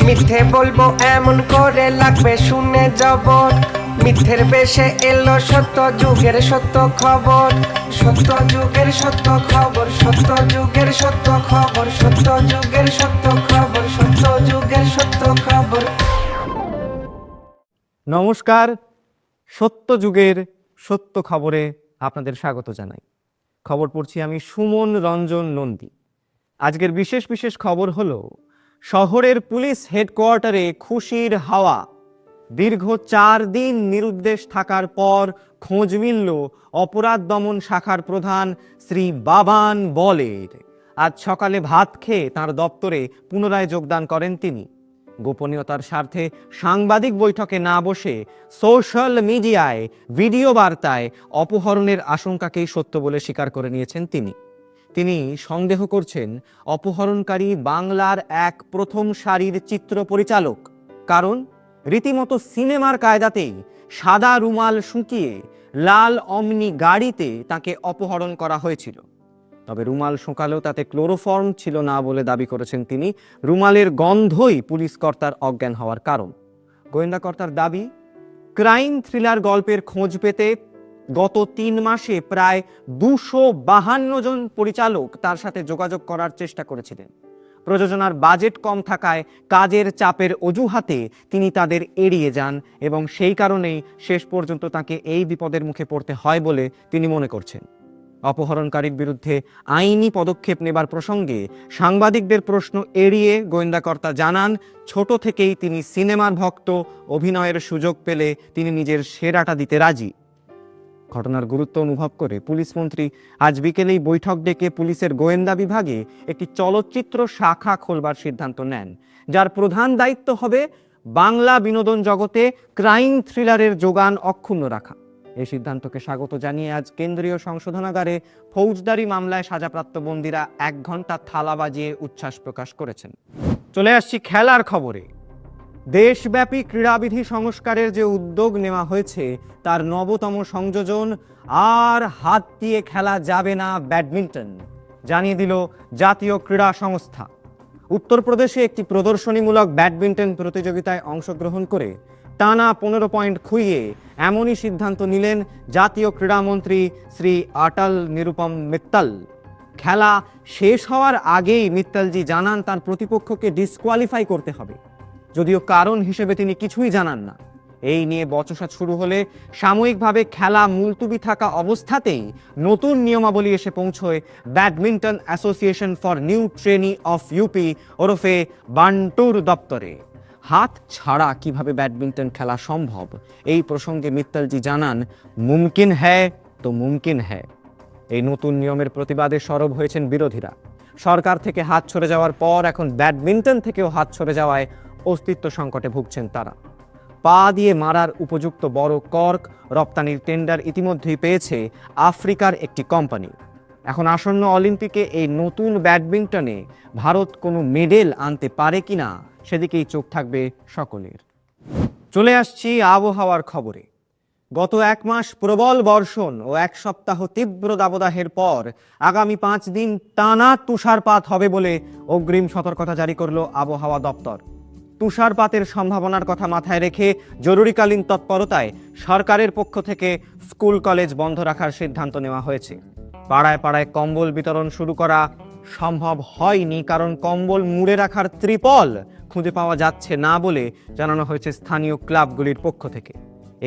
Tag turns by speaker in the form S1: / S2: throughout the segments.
S1: মিথ্যে বলবো এমন করে লাগবে শুনে জবর, মিথ্যের বেশে এলো সত্য যুগের সত্য খবর, সত্য যুগের সত্য খবর, সত্য যুগের সত্য খবর, সত্য যুগের সত্য খবর, সত্য যুগের সত্য খবর।
S2: নমস্কার, সত্য যুগের সত্য খবরে আপনাদের স্বাগত জানাই। খবর পড়ছি আমি সুমন রঞ্জন নন্দী। আজকের বিশেষ বিশেষ খবর হলো, শহরের পুলিশ হেডকোয়ার্টারে খুশির হাওয়া। দীর্ঘ 4 দিন নিরুদ্দেশ থাকার পর খোঁজ মিলল অপরাধ দমন শাখার প্রধান শ্রী বাবান বলের। আজ সকালে ভাত খেয়ে তাঁর দপ্তরে পুনরায় যোগদান করেন তিনি। গোপনীয়তার স্বার্থে সাংবাদিক বৈঠকে না বসে সোশ্যাল মিডিয়ায় ভিডিও বার্তায় অপহরণের আশঙ্কাকেই সত্য বলে স্বীকার করে নিয়েছেন তিনি সন্দেহ করছেন অপহরণকারী বাংলার এক প্রথম সারির চিত্র পরিচালক। কারণ রীতিমতো সিনেমার কায়দাতেই সাদা রুমাল শুকিয়ে লাল অমনি গাড়িতে তাকে অপহরণ করা হয়েছিল। তবে রুমাল শুকালেও তাতে ক্লোরোফর্ম ছিল না বলে দাবি করেছেন তিনি। রুমালের গন্ধই পুলিশ কর্তার অজ্ঞান হওয়ার কারণ। গোয়েন্দা কর্তার দাবি, ক্রাইম থ্রিলার গল্পের খোঁজ পেতে গত 3 মাসে প্রায় 252 জন পরিচালক তার সাথে যোগাযোগ করার চেষ্টা করেছিলেন। প্রযোজনার বাজেট কম থাকায় কাজের চাপের অজুহাতে তিনি তাদের এড়িয়ে যান এবং সেই কারণেই শেষ পর্যন্ত তাকে এই বিপদের মুখে পড়তে হয় বলে তিনি মনে করছেন। অপহরণকারীর বিরুদ্ধে আইনি পদক্ষেপ নেবার প্রসঙ্গে সাংবাদিকদের প্রশ্ন এড়িয়ে গোয়েন্দা কর্তা জানান, ছোট থেকেই তিনি সিনেমার ভক্ত। অভিনয়ের সুযোগ পেলে তিনি নিজের সেরাটা দিতে রাজি। ঘটনার গুরুত্ব অনুভব করে পুলিশ মন্ত্রী আজ বিকেলেই বৈঠক ডেকে পুলিশের গোয়েন্দা বিভাগে একটি চলচ্চিত্র শাখা খোলবার সিদ্ধান্ত নেন, যার প্রধান দায়িত্ব হবে বাংলা বিনোদন জগতে ক্রাইম থ্রিলারের যোগান অক্ষুণ্ণ রাখা। এই সিদ্ধান্তকে স্বাগত জানিয়ে আজ কেন্দ্রীয় সংশোধনাগারে ফৌজদারি মামলায় সাজাপ্রাপ্ত বন্দীরা 1 ঘন্টা থালা বাজিয়ে উচ্ছ্বাস প্রকাশ করেছেন। চলে আসছি খেলার খবরে। দেশব্যাপী ক্রীড়াবিধি সংস্কারের যে উদ্যোগ নেওয়া হয়েছে তার 9তম সংযোজন, আর হাত দিয়ে খেলা যাবে না ব্যাডমিন্টন, জানিয়ে দিল জাতীয় ক্রীড়া সংস্থা। উত্তরপ্রদেশে একটি প্রদর্শনীমূলক ব্যাডমিন্টন প্রতিযোগিতায় অংশগ্রহণ করে টানা 15 পয়েন্ট খুইয়ে এমনই সিদ্ধান্ত নিলেন জাতীয় ক্রীড়ামন্ত্রী শ্রী অটল নিরুপম মিত্তল। খেলা শেষ হওয়ার আগেই মিত্তলজি জানান তার প্রতিপক্ষকে ডিসকোয়ালিফাই করতে হবে, যদিও কারণ হিসেবে তিনি কিছুই জানান না। এই নিয়ে বচসা শুরু হলে সাময়িকভাবে খেলা মুলতুবি থাকা অবস্থাতেই নতুন নিয়মাবলী এসে পৌঁছয় badminton association for new trainee of UP ওরফে বান্টুর দপ্তরে। হাত ছাড়া কিভাবে ব্যাডমিন্টন খেলা সম্ভব, এই প্রসঙ্গে মিত্তলজি জানান, মুমকিন হ্যায় তো মুমকিন হ্যায়। এই নতুন নিয়মের প্রতিবাদে সরব হয়েছেন বিরোধীরা। সরকার থেকে হাত সরে যাওয়ার পর এখন ব্যাডমিন্টন থেকেও হাত সরে যাওয়ায় অস্তিত্ব সংকটে ভুগছেন তারা। পা দিয়ে মারার উপযুক্ত বড় কর্ক রপ্তানির টেন্ডার ইতিমধ্যেই পেয়েছে আফ্রিকার একটি কোম্পানি। এখন আসন্ন অলিম্পিকে এই নতুন ব্যাডমিন্টনে ভারত কোনো মেডেল আনতে পারে কিনা সেদিকেই চোখ থাকবে সকলের। চলে আসছি আবহাওয়ার খবরে। গত 1 মাস প্রবল বর্ষণ ও 1 সপ্তাহ তীব্র দাবদাহের পর আগামী 5 দিন টানা তুষারপাত হবে বলে অগ্রিম সতর্কতা জারি করল আবহাওয়া দপ্তর। তুষারপাতের সম্ভাবনার কথা মাথায় রেখে জরুরিকালীন তৎপরতায় সরকারের পক্ষ থেকে স্কুল কলেজ বন্ধ রাখার সিদ্ধান্ত নেওয়া হয়েছে। পাড়ায় পাড়ায় কম্বল বিতরণ শুরু করা সম্ভব হয়নি, কারণ কম্বল মুড়ে রাখার ত্রিপল খুঁজে পাওয়া যাচ্ছে না বলে জানানো হয়েছে স্থানীয় ক্লাবগুলির পক্ষ থেকে।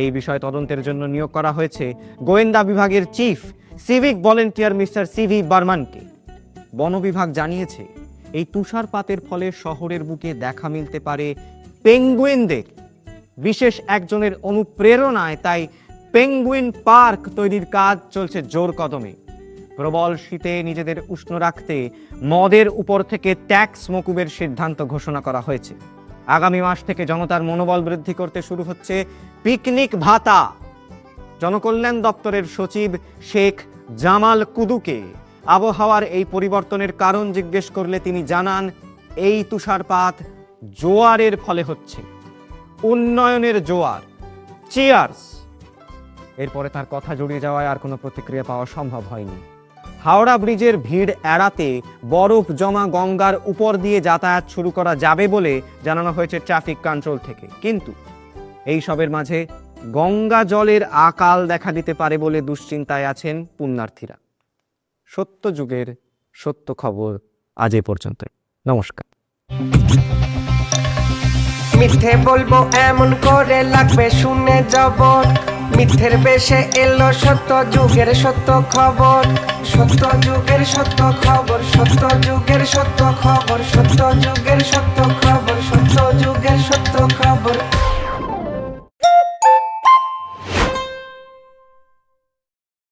S2: এই বিষয়ে তদন্তের জন্য নিয়োগ করা হয়েছে গোয়েন্দা বিভাগের chief civic volunteer mister C V বর্মনকে। বন বিভাগ জানিয়েছে, এই তুষারপাতের ফলে শহরের বুকে দেখা মিলতে পারে পেঙ্গুইনদের। বিশেষ একজনের অনুপ্রেরণায় তাই পেঙ্গুইন পার্ক তৈরির কাজ চলছে জোর কদমে। প্রবল শীতে নিজেদের উষ্ণ রাখতে মদের উপর থেকে ট্যাক্স মকুবের সিদ্ধান্ত ঘোষণা করা হয়েছে। আগামী মাস থেকে জনতার মনোবল বৃদ্ধি করতে শুরু হচ্ছে পিকনিক ভাতা। জনকল্যাণ দপ্তরের সচিব শেখ জামাল কুদুকে আবহাওয়ার এই পরিবর্তনের কারণ জিজ্ঞেস করলে তিনি জানান, এই তুষারপাত জোয়ারের ফলে হচ্ছে, উন্নয়নের জোয়ার। চিয়ার্স। এরপরে তার কথা জড়িয়ে যাওয়ায় আর কোনো প্রতিক্রিয়া পাওয়া সম্ভব হয়নি। হাওড়া ব্রিজের ভিড় এড়াতে বরফ জমা গঙ্গার উপর দিয়ে যাতায়াত শুরু করা যাবে বলে জানানো হয়েছে ট্রাফিক কন্ট্রোল থেকে। কিন্তু এই সবের মাঝে গঙ্গা জলের আকাল দেখা দিতে পারে বলে দুশ্চিন্তায় আছেন পুণ্যার্থীরা। সত্য যুগের সত্য খবর আজ এ পর্যন্ত। নমস্কার।
S1: মিথ্যে বলবো এমন করে লাগবে শুনে জবর, মিথ্যের বেশে এলো সত্য যুগের সত্য খবর। সত্য যুগের সত্য খবর, সত্য যুগের সত্য খবর, সত্য যুগের সত্য খবর, সত্য যুগের সত্য খবর।